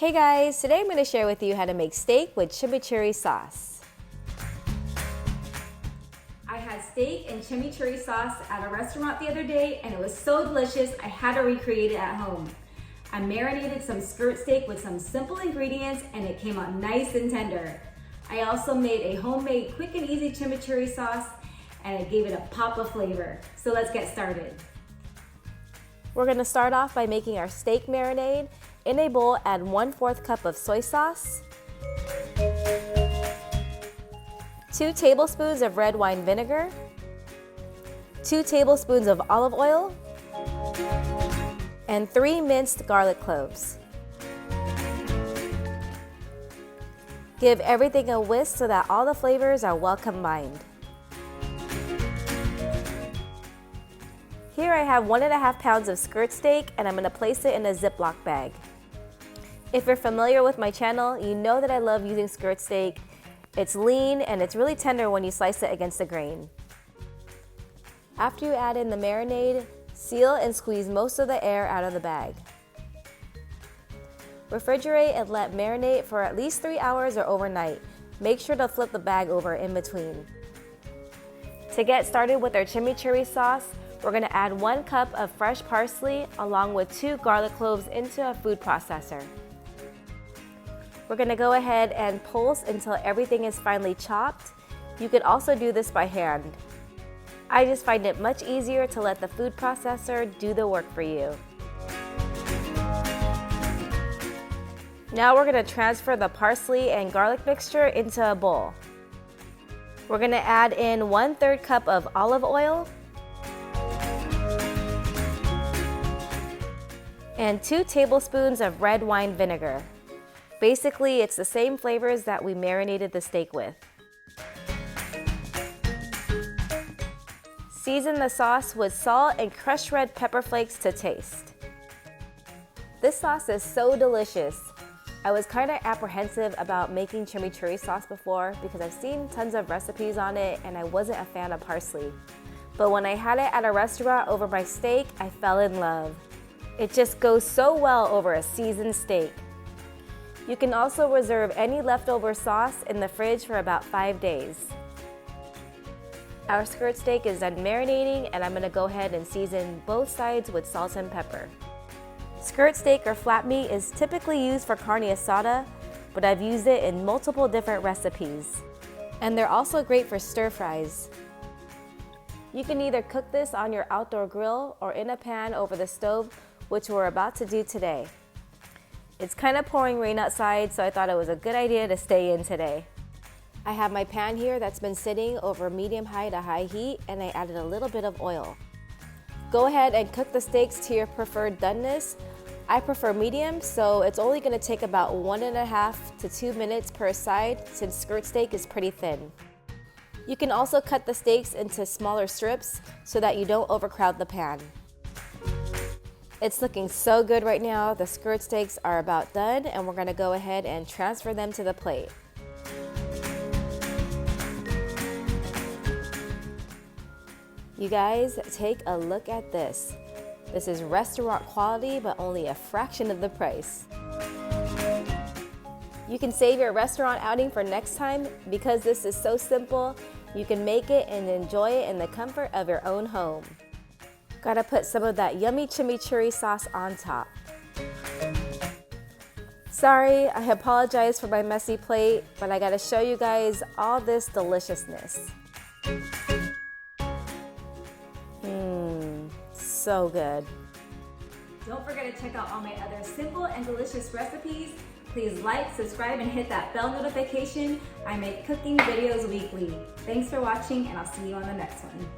Hey guys, today I'm going to share with you how to make steak with chimichurri sauce. I had steak and chimichurri sauce at a restaurant the other day and it was so delicious I had to recreate it at home. I marinated some skirt steak with some simple ingredients and it came out nice and tender. I also made a homemade quick and easy chimichurri sauce and it gave it a pop of flavor. So let's get started. We're going to start off by making our steak marinade. In a bowl, add 1/4 cup of soy sauce, 2 tablespoons of red wine vinegar, 2 tablespoons of olive oil, and 3 minced garlic cloves. Give everything a whisk so that all the flavors are well combined. Here I have 1.5 pounds of skirt steak and I'm going to place it in a Ziploc bag. If you're familiar with my channel, you know that I love using skirt steak. It's lean and it's really tender when you slice it against the grain. After you add in the marinade, seal and squeeze most of the air out of the bag. Refrigerate and let marinate for at least 3 hours or overnight. Make sure to flip the bag over in between. To get started with our chimichurri sauce, we're going to add 1 cup of fresh parsley along with 2 garlic cloves into a food processor. We're going to go ahead and pulse until everything is finely chopped. You could also do this by hand. I just find it much easier to let the food processor do the work for you. Now we're going to transfer the parsley and garlic mixture into a bowl. We're going to add in 1/3 cup of olive oil and 2 tablespoons of red wine vinegar. Basically, it's the same flavors that we marinated the steak with. Season the sauce with salt and crushed red pepper flakes to taste. This sauce is so delicious. I was kind of apprehensive about making chimichurri sauce before because I've seen tons of recipes on it and I wasn't a fan of parsley. But when I had it at a restaurant over my steak, I fell in love. It just goes so well over a seasoned steak. You can also reserve any leftover sauce in the fridge for about 5 days. Our skirt steak is done marinating and I'm going to go ahead and season both sides with salt and pepper. Skirt steak or flat meat is typically used for carne asada, but I've used it in multiple different recipes. And they're also great for stir fries. You can either cook this on your outdoor grill or in a pan over the stove, which we're about to do today. It's kind of pouring rain outside, so I thought it was a good idea to stay in today. I have my pan here that's been sitting over medium-high to high heat, and I added a little bit of oil. Go ahead and cook the steaks to your preferred doneness. I prefer medium, so it's only going to take about 1.5 to 2 minutes per side since skirt steak is pretty thin. You can also cut the steaks into smaller strips so that you don't overcrowd the pan. It's looking so good right now. The skirt steaks are about done and we're going to go ahead and transfer them to the plate. You guys, take a look at this. This is restaurant quality but only a fraction of the price. You can save your restaurant outing for next time because this is so simple. You can make it and enjoy it in the comfort of your own home. Gotta put some of that yummy chimichurri sauce on top. Sorry, I apologize for my messy plate, but I gotta show you guys all this deliciousness. So good. Don't forget to check out all my other simple and delicious recipes. Please like, subscribe, and hit that bell notification. I make cooking videos weekly. Thanks for watching, and I'll see you on the next one.